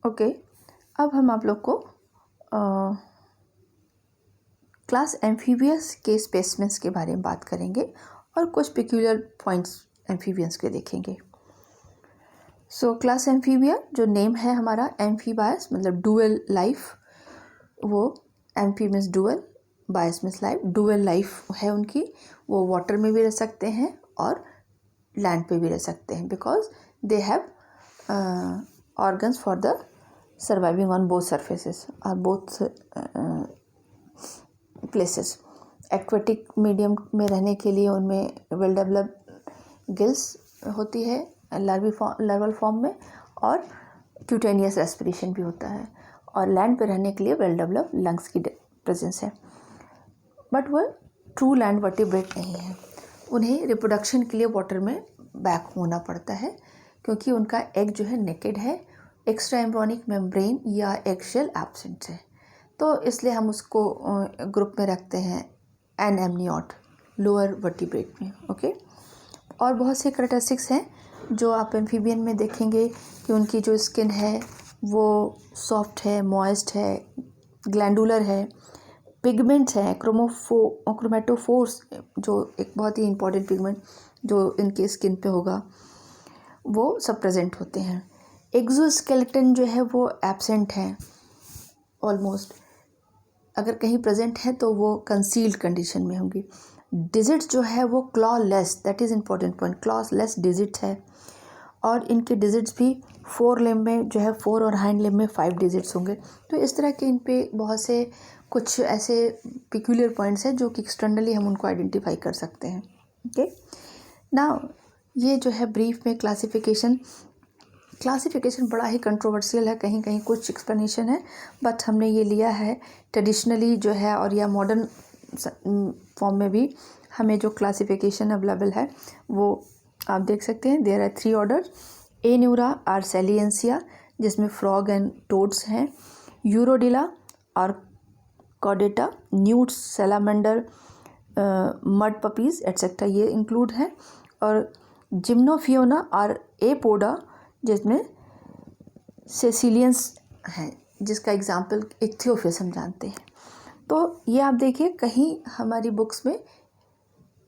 Okay, अब हम आप लोग को क्लास एम्फीबियस के स्पेसिमेंस के बारे में बात करेंगे और कुछ पेक्यूलियर पॉइंट्स एम्फीबियंस के देखेंगे। सो क्लास एम्फीबिया जो नेम है हमारा, एम्फीबायस मतलब डुअल लाइफ, वो एम्फी मीन्स डुअल, बायस मीन्स लाइफ, डुअल लाइफ है उनकी। वो वाटर में भी रह सकते हैं और लैंड पे भी रह सकते हैं, because they have organs for the surviving on both surfaces और बोथ प्लेसेस। एक्वेटिक मीडियम में रहने के लिए उनमें वेल डेवलप्ड गिल्स होती है लार्वल फॉर्म में, और क्यूटेनियस रेस्पिरेशन भी होता है, और लैंड पे रहने के लिए वेल डेवलप्ड लंग्स की प्रेजेंस है। बट वह ट्रू लैंड वर्टिब्रेट नहीं है, उन्हें रिप्रोडक्शन के लिए वाटर में बैक होना पड़ता है, क्योंकि उनका एग जो है नेकेड है, एक्स्ट्रा एम्ब्रियोनिक मेम्ब्रेन या एग शेल एब्सेंट है, तो इसलिए हम उसको ग्रुप में रखते हैं एनेमनियोट, लोअर वर्टिब्रेट में। ओके, और बहुत से कैरेक्टरिस्टिक्स हैं जो आप एम्फीबियन में देखेंगे कि उनकी जो स्किन है वो सॉफ्ट है, मॉइस्ट है, ग्लैंडुलर है, पिगमेंट्स हैं, क्रोमेटोफोर्स जो एक बहुत ही इंपॉर्टेंट पिगमेंट जो इनकी स्किन पे होगा, वो सब प्रेजेंट होते हैं। एक्सोस्केलेटन जो है वो एब्सेंट है ऑलमोस्ट, अगर कहीं प्रेजेंट है तो वो कंसील्ड कंडीशन में होंगी। डिजिट्स जो है वो clawless, that is important point, clawless digits है, और इनके डिजिट्स भी 4 लिम्ब में जो है 4 और हाइंड लिम्ब में 5 डिजिट्स होंगे। तो इस तरह के इन पे बहुत से कुछ ऐसे पिक्यूलियर पॉइंट्स हैं जो कि एक्सटर्नली हम उनको आइडेंटिफाई कर सकते हैं। ओके, नाउ ये जो है ब्रीफ में क्लासिफिकेशन बड़ा ही कंट्रोवर्शियल है, कहीं कहीं कुछ एक्सप्लेनेशन है, बट हमने ये लिया है ट्रेडिशनली जो है, और या मॉडर्न फॉर्म में भी हमें जो क्लासिफिकेशन अवेलेबल है वो आप देख सकते हैं। There are 3 order. Anura or Salientia, जिसमें फ्रॉग एंड टोड्स हैं। यूरोडिला और Caudata, newts, salamander, mud puppies etcetera ये इंक्लूड हैं। और जिम्नोफियोना और एपोडा, जिसमें सेसिलियंस हैं, जिसका एग्जाम्पल इक्थियोफिस हम जानते हैं। तो ये आप देखिए कहीं हमारी बुक्स में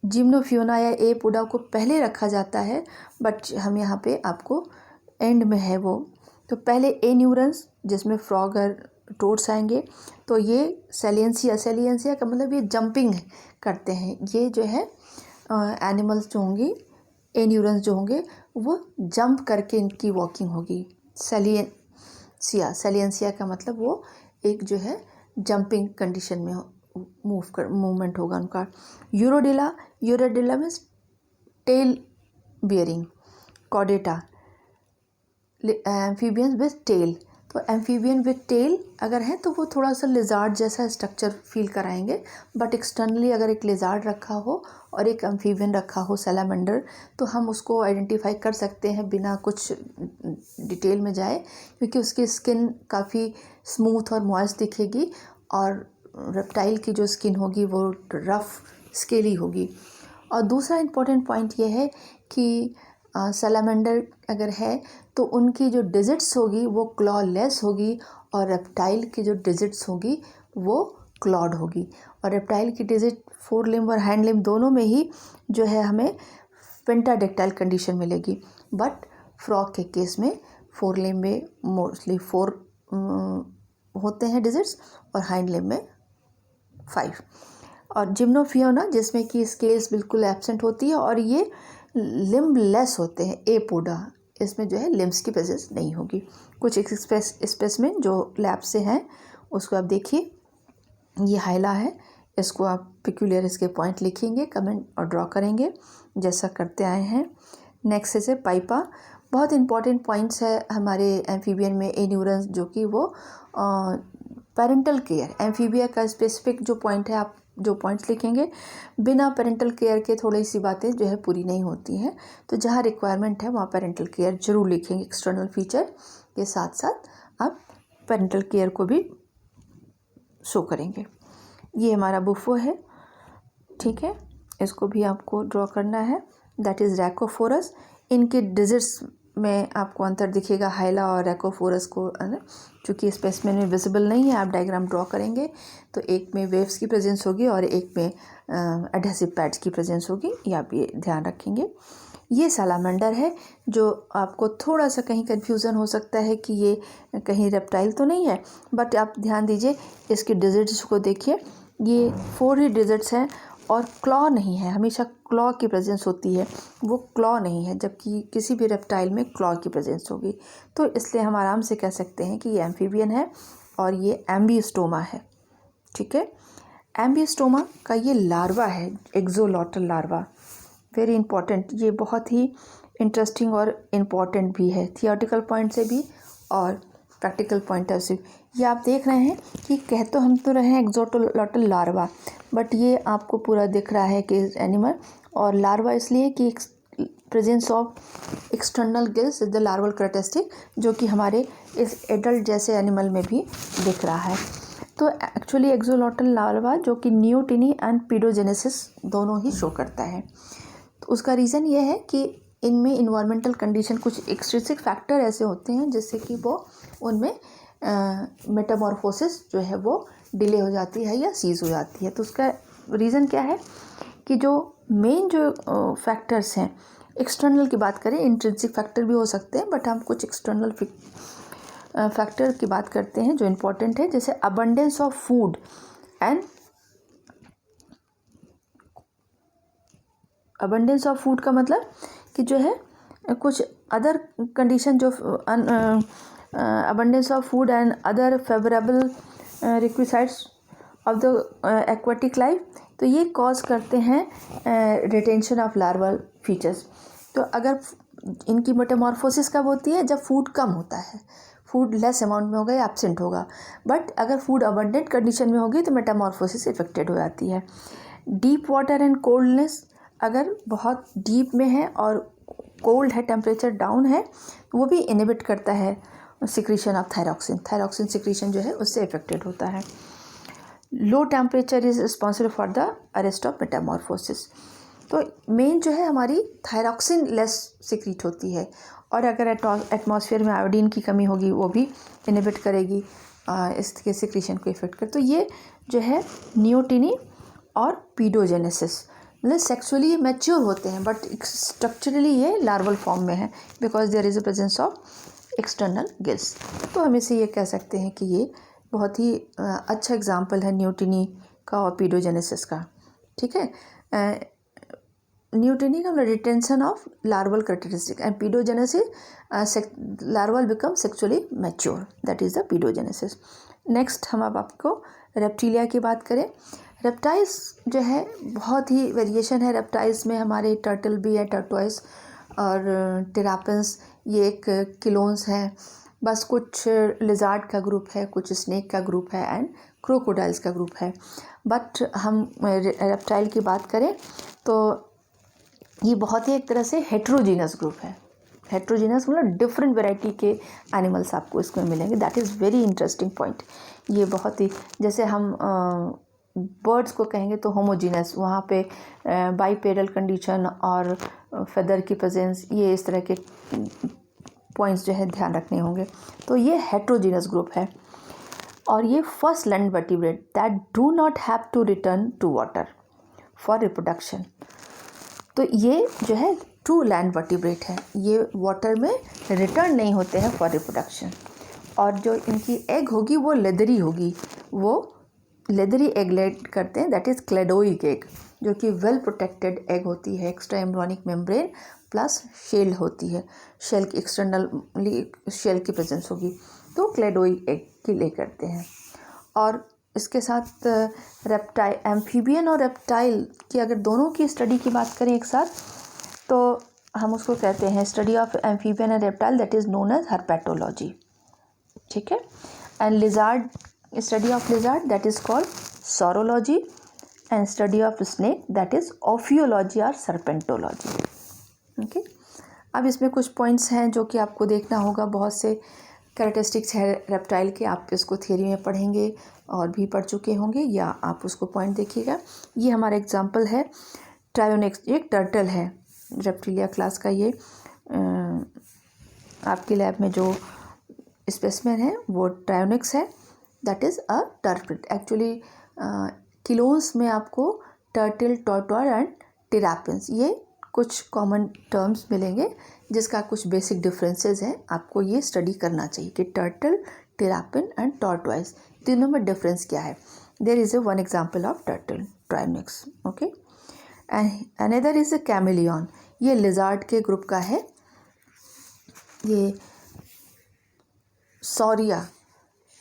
जिम्नोफियोना या एपोडा को पहले रखा जाता है, बट हम यहाँ पे आपको एंड में है वो। तो पहले एन्यूरेंस जिसमें फ्रॉग और टोड्स आएंगे, तो ये सेलियंसिया का मतलब ये जंपिंग करते हैं, ये जो है एनिमल्स जो होंगी, एन्यूरेंस जो होंगे वो जंप करके इनकी वॉकिंग होगी। सेलियंसिया का मतलब वो एक जो है जंपिंग कंडीशन में मूवमेंट होगा उनका। Urodela means tail bearing. Caudata amphibian with tail, तो एम्फीबियन विथ टेल अगर है तो वो थोड़ा सा लिजार्ड जैसा स्ट्रक्चर फील कराएंगे, बट एक्सटर्नली अगर एक लिजार्ड रखा हो और एक एम्फीबियन रखा हो सैलामेंडर, तो हम उसको आइडेंटिफाई कर सकते हैं बिना कुछ डिटेल में जाए, क्योंकि उसकी स्किन काफ़ी स्मूथ और मॉइस्ट दिखेगी, और रेप्टाइल की जो स्किन होगी वो रफ स्केली होगी। और दूसरा इम्पॉर्टेंट पॉइंट ये है कि सैलामेंडर अगर है तो उनकी जो डिजिट्स होगी वो क्लॉलेस होगी, और रेप्टाइल की जो डिजिट्स होगी वो क्लॉड होगी। और रेप्टाइल की डिजिट 4 लिम्ब और हैंड लिम्ब दोनों में ही जो है हमें पेंटाडेक्टाइल कंडीशन मिलेगी, बट फ्रॉग के केस में 4 लिम्ब में मोस्टली 4 होते हैं डिजिट्स, और हाइंड लिम्ब में 5। और जिम्नोफियोना जिसमें कि स्केल्स बिल्कुल एब्सेंट होती है, और ये लिम्बलेस होते हैं। एपोडा, इसमें जो है लिम्स की प्रेजेंस नहीं होगी। कुछ स्पेसिमेन जो लैब से हैं उसको आप देखिए, ये हाइला है, इसको आप पिक्यूलियर इसके पॉइंट लिखेंगे, कमेंट और ड्रॉ करेंगे जैसा करते आए हैं। नेक्स्ट है पाइपा, बहुत इंपॉर्टेंट पॉइंट्स है हमारे एम्फीबियन में एन्यूरेंस, जो कि वो पेरेंटल केयर, एम्फीबिया का स्पेसिफिक जो पॉइंट है, आप जो पॉइंट्स लिखेंगे बिना पेरेंटल केयर के थोड़ी सी बातें जो है पूरी नहीं होती हैं, तो जहाँ रिक्वायरमेंट है वहाँ पेरेंटल केयर जरूर लिखेंगे। एक्सटर्नल फीचर के साथ साथ आप पेरेंटल केयर को भी शो करेंगे। ये हमारा बुफो है, ठीक है, इसको भी आपको ड्रॉ करना है, दैट इज़ रैकोफोरस। इनके डिजिट्स में आपको अंतर दिखेगा हाइला और रैकोफोरस को, चूँकि स्पेसिमेन में विजिबल नहीं है। आप डायग्राम ड्रॉ करेंगे तो एक में वेव्स की प्रेजेंस होगी और एक में एडहेसिव पैड्स की प्रेजेंस होगी, ये आप ये ध्यान रखेंगे। ये सालामेंडर है, जो आपको थोड़ा सा कहीं कन्फ्यूज़न हो सकता है कि ये कहीं रेप्टाइल तो नहीं है, बट आप ध्यान दीजिए इसके डिजिट्स को देखिए, ये 4 ही डिजिट्स हैं और क्लॉ नहीं है। हमेशा क्लॉ की प्रेजेंस होती है, वो क्लॉ नहीं है, जबकि किसी भी रेप्टाइल में क्लॉ की प्रेजेंस होगी। तो इसलिए हम आराम से कह सकते हैं कि ये एम्फीबियन है और ये एम्बियोस्टोमा है। ठीक है, एम्बियोस्टोमा का ये लार्वा है, एक्सोलॉटल लार्वा, वेरी इंपॉर्टेंट। ये बहुत ही इंटरेस्टिंग और इम्पॉर्टेंट भी है, थियोरेटिकल पॉइंट से भी और प्रैक्टिकल पॉइंट से। ये आप देख रहे हैं कि कह तो हम तो रहे हैं एक्सोलॉटल लार्वा, बट ये आपको पूरा दिख रहा है कि एनिमल, और लार्वा इसलिए कि presence of external gills is the larval characteristic, जो कि हमारे इस एडल्ट जैसे एनिमल में भी दिख रहा है। तो एक्चुअली एक्सोलॉटल लार्वा जो कि न्यूटिनी एंड पीडोजेनेसिस दोनों ही शो करता है। तो उसका रीज़न ये है कि इनमें इन्वायरमेंटल कंडीशन, कुछ एक्सट्रिंसिक फैक्टर ऐसे होते हैं जिससे कि वो उनमें मेटामॉर्फोसिस जो है वो डिले हो जाती है या सीज हो जाती है। तो उसका रीज़न क्या है कि जो मेन जो फैक्टर्स हैं, एक्सटर्नल की बात करें, इंट्रिंसिक फैक्टर भी हो सकते हैं, बट हम कुछ एक्सटर्नल फैक्टर की बात करते हैं जो इम्पोर्टेंट है, जैसे abundance of food and abundance of food का मतलब कि जो है कुछ अदर कंडीशन जो abundance of food and other favourable requisites of the aquatic life, तो ये कॉज करते हैं रिटेंशन ऑफ लार्वल फीचर्स। तो अगर इनकी मेटामॉर्फोसिस कब होती है, जब फूड कम होता है, फूड लेस अमाउंट में होगा या एब्सेंट होगा। बट अगर फूड अबंडेंट कंडीशन में होगी तो मेटामॉर्फोसिस इफेक्टेड हो जाती है। डीप वाटर एंड कोल्डनेस, अगर बहुत डीप में है और कोल्ड है, टेम्परेचर डाउन है, वो भी इनहिबिट करता है secretion of thyroxine. Thyroxine secretion जो है उससे इफेक्टेड होता है। Low temperature is responsible for the arrest of Metamorphosis. तो मेन जो है हमारी थायरॉक्सिन लेस सिक्रीट होती है, और अगर एटमॉस्फेयर में आयोडीन की कमी होगी वो भी इनहिबिट करेगी इसके सिक्रीशन को इफेक्ट कर। तो ये जो है नियोटिनी और पीडोजेनेसिस, मतलब सेक्सुअली मैच्योर होते हैं बट स्ट्रक्चरली ये लार्वल फॉर्म में है, because there is a presence of external gills. तो हम इसे ये कह सकते हैं कि ये बहुत ही अच्छा एग्जाम्पल है न्यूटिनी का और पीडोजेनेसिस का। ठीक है, न्यूटिनी का मतलब retention of larval characteristic and paedogenesis larval become sexually mature, that is the paedogenesis. Next हम अब आपको रेप्टिलिया की बात करें। रेप्टाइल्स जो है बहुत ही वेरिएशन है रेप्टाइल्स में, हमारे टर्टल भी है, टर्टोइस और टेरापेंस, ये एक किलोन्स हैं। बस कुछ लिजार्ड का ग्रुप है, कुछ स्नेक का ग्रुप है एंड क्रोकोडाइल्स का ग्रुप है। बट हम रेप्टाइल की बात करें तो ये बहुत ही एक तरह से हेट्रोजीनस ग्रुप है। हेट्रोजीनस मतलब डिफरेंट वैरायटी के एनिमल्स आपको इसमें मिलेंगे, that is very interesting point. ये बहुत ही, जैसे हम बर्ड्स को कहेंगे तो होमोजीनस, वहाँ पे बाईपेडल कंडीशन और फेदर की प्रेजेंस, ये इस तरह के पॉइंट्स जो है ध्यान रखने होंगे। तो ये हेट्रोजीनस ग्रुप है, और ये first land vertebrate that do not have to return to water for reproduction. तो ये जो है ट्रू लैंड वर्टिब्रेट है, ये वाटर में रिटर्न नहीं होते हैं फॉर रिप्रोडक्शन। और जो इनकी एग होगी वो लेदरी होगी, वो लेदरी एग लेड करते हैं, दैट इज़ क्लेडोइक एग, जो कि वेल प्रोटेक्टेड एग होती है, extra embryonic membrane plus shell होती है, शेल की एक्सटर्नली शेल की प्रेजेंस होगी, तो क्लेडोइक एग की ले करते हैं। और इसके साथ रेप्टाइल, एम्फीबियन और रेप्टाइल की अगर दोनों की स्टडी की बात करें एक साथ, तो हम उसको कहते हैं study of amphibian and reptile, that is known as herpetology. ठीक है, and lizard, study of lizard that is called saurology, and study of snake that is ophiology और सर्पेंटोलॉजी। ओके, अब इसमें कुछ पॉइंट्स हैं जो कि आपको देखना होगा, बहुत से कैरेक्टरिस्टिक्स है रेप्टाइल के, आप इसको थियरी में पढ़ेंगे और भी पढ़ चुके होंगे, या आप उसको पॉइंट देखिएगा। ये हमारा एग्जांपल है ट्रायोनेक्स, ये टर्टल है रेप्टिलिया क्लास का, ये आपकी लैब में जो स्पेसिमेन है वो ट्रायोनिक्स है, that is a turtle. Actually किलोन्स में आपको टर्टल, टॉर्टोइस एंड टेरापिन्स, ये कुछ कॉमन टर्म्स मिलेंगे जिसका कुछ बेसिक डिफरेंसेस हैं, आपको ये स्टडी करना चाहिए कि टर्टल, टेरापिन एंड टॉर्टोइस तीनों में डिफरेंस क्या है। There is one example of turtle Trionyx, okay. And another is a chameleon, ये लिजार्ड के ग्रुप का है। ये सॉरिया,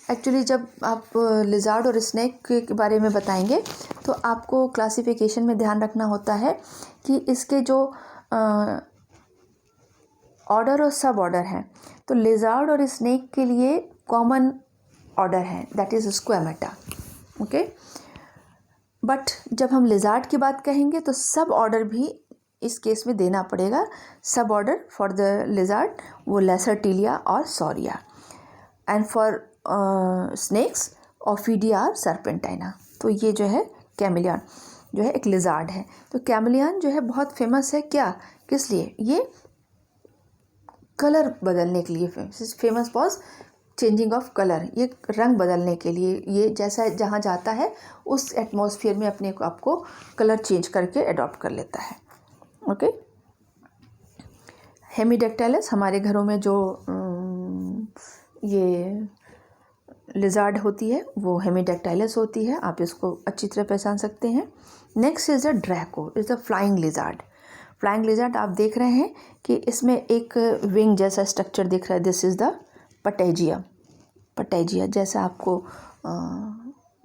एक्चुअली जब आप लिजार्ड और स्नेक के बारे में बताएंगे तो आपको क्लासिफिकेशन में ध्यान रखना होता है कि इसके जो ऑर्डर और सब ऑर्डर हैं, तो लिजार्ड और स्नेक के लिए कॉमन ऑर्डर है, that is Squamata, okay. But जब हम लिजार्ड की बात कहेंगे तो सब ऑर्डर भी इस केस में देना पड़ेगा। सब ऑर्डर फॉर द लिजार्ड वो लेसरटिलिया और सॉरिया, एंड फॉर स्नेक्स ऑफिडिया और सर्पेंटाइना। तो ये जो है कैमिलियन जो है एक लिजार्ड है। तो कैमिलियन जो है बहुत फेमस है, क्या, किस लिए, ये कलर बदलने के लिए famous was changing of colour, ये रंग बदलने के लिए, ये जैसा जहाँ जाता है उस एटमॉस्फेयर में अपने को आपको कलर चेंज करके अडॉप्ट कर लेता है, ओके। हेमीडेक्टाइलस हमारे घरों में जो ये लिजार्ड होती है वो हेमीडेक्टाइलस होती है, आप इसको अच्छी तरह पहचान सकते हैं। Next is a Draco, is a flying lizard. Flying lizard आप देख रहे हैं कि इसमें एक विंग जैसा स्ट्रक्चर दिख रहा है, दिस इज़ द पटेजिया, पटेजिया जैसा आपको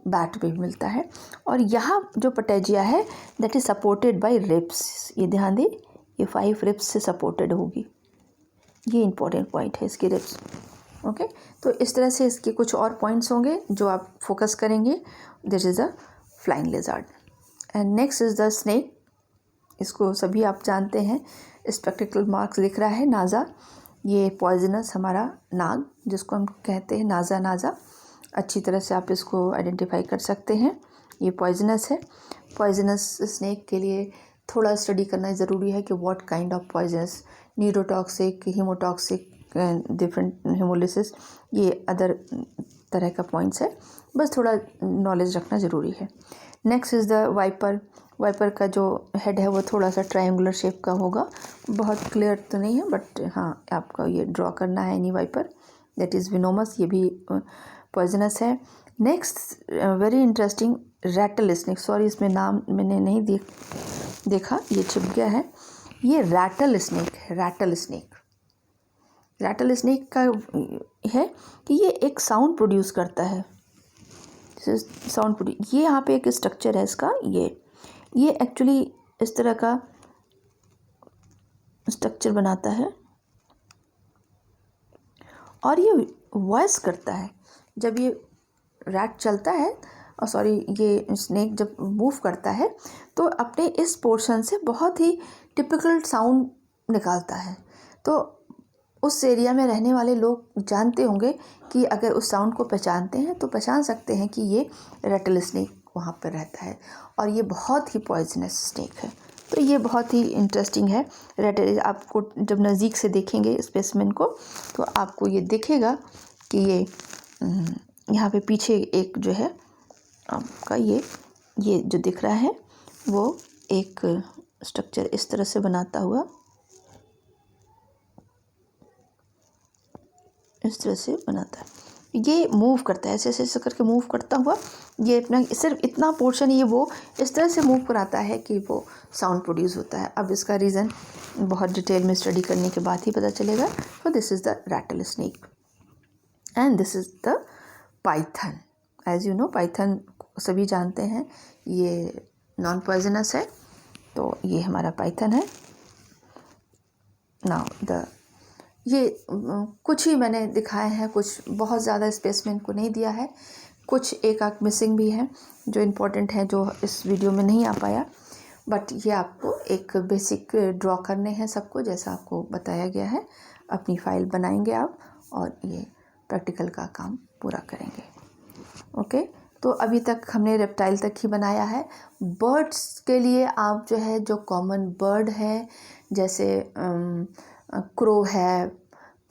बैट पे मिलता है। और यहाँ जो पटेजिया है that is supported by ribs, ये ध्यान दें, ये 5 रिब्स से सपोर्टेड होगी, ये इंपॉर्टेंट पॉइंट है इसकी रिब्स, ओके। तो इस तरह से इसके कुछ और पॉइंट्स होंगे जो आप फोकस करेंगे। This is a flying lizard. And next is the snake, इसको सभी आप जानते हैं, स्पेक्टिकल मार्क्स दिख रहा है, नाजा, ये पॉइजनस हमारा नाग जिसको हम कहते हैं नाजा, नाजा अच्छी तरह से आप इसको आइडेंटिफाई कर सकते हैं, ये पॉइजनस है। पॉइजनस स्नेक के लिए थोड़ा स्टडी करना ज़रूरी है कि what kind of poisonous, neurotoxic, haemotoxic, different haemolysis, ये अदर तरह का पॉइंट्स है, बस थोड़ा नॉलेज रखना ज़रूरी है। Next is the viper. Viper का जो हेड है वो थोड़ा सा ट्रायंगुलर शेप का होगा, बहुत क्लियर तो नहीं है बट हाँ आपका ये ड्रॉ करना है। Any viper that is venomous, ये भी पॉइजनस है। Next very interesting rattlesnake, sorry इसमें नाम मैंने नहीं देखा, ये छिप गया है, ये रैटल स्नेक है। रैटल स्नेक, रैटल स्नेक का है कि ये एक साउंड प्रोड्यूस करता है, साउंड प्रोड्यूस, ये यहाँ पे एक स्ट्रक्चर है इसका, ये एक्चुअली इस तरह का स्ट्रक्चर बनाता है और ये वॉइस करता है जब ये रैट चलता है, और सॉरी ये स्नेक जब मूव करता है तो अपने इस पोर्शन से बहुत ही टिपिकल साउंड निकालता है। तो उस एरिया में रहने वाले लोग जानते होंगे कि अगर उस साउंड को पहचानते हैं तो पहचान सकते हैं कि ये रैटल स्नेक वहाँ पर रहता है, और ये बहुत ही पॉइजनस स्नेक है। तो ये बहुत ही इंटरेस्टिंग है। रैटल आपको जब नज़दीक से देखेंगे स्पेसिमेन को तो आपको ये दिखेगा कि ये यहाँ पे पीछे एक जो है आपका ये जो दिख रहा है वो एक स्ट्रक्चर इस तरह से बनाता हुआ, इस तरह से बनाता है, ये मूव करता है, ऐसे ऐसे करके मूव करता हुआ, ये अपना सिर्फ इतना पोर्शन ये वो इस तरह से मूव कराता है कि वो साउंड प्रोड्यूस होता है। अब इसका रीज़न बहुत डिटेल में स्टडी करने के बाद ही पता चलेगा। तो this is the rattlesnake and this is the python. As you know python सभी जानते हैं ये नॉन पॉइजनस है, तो ये हमारा पाइथन है। नाउ ये कुछ ही मैंने दिखाए हैं, कुछ बहुत ज़्यादा स्पेसिमेन को नहीं दिया है, कुछ एक आध मिसिंग भी है जो इम्पोर्टेंट है जो इस वीडियो में नहीं आ पाया, बट ये आपको एक बेसिक ड्रॉ करने हैं सबको जैसा आपको बताया गया है। अपनी फाइल बनाएंगे आप और ये प्रैक्टिकल का काम पूरा करेंगे, ओके। तो अभी तक हमने रेप्टाइल तक ही बनाया है। बर्ड्स के लिए आप जो है जो कॉमन बर्ड है जैसे क्रो है,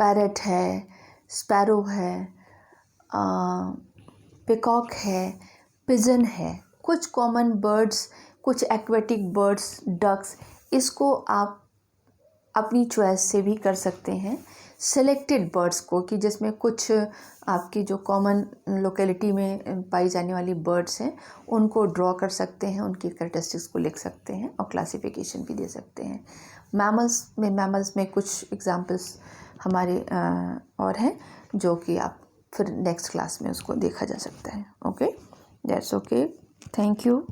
पैरट है, स्पैरो है, पिकॉक है, पिजन है। कुछ कॉमन बर्ड्स, कुछ एक्वेटिक बर्ड्स, डक्स, इसको आप अपनी चॉइस से भी कर सकते हैं। सेलेक्टेड बर्ड्स को, कि जिसमें कुछ आपकी जो कॉमन लोकेलिटी में पाई जाने वाली बर्ड्स हैं उनको ड्रॉ कर सकते हैं, उनकी कैरेक्टरिस्टिक्स को लिख सकते हैं और क्लासिफिकेशन भी दे सकते हैं। मैमल्स में कुछ एग्जांपल्स हमारे और हैं जो कि आप फिर नेक्स्ट क्लास में उसको देखा जा सकता है। Okay, that's okay, thank you.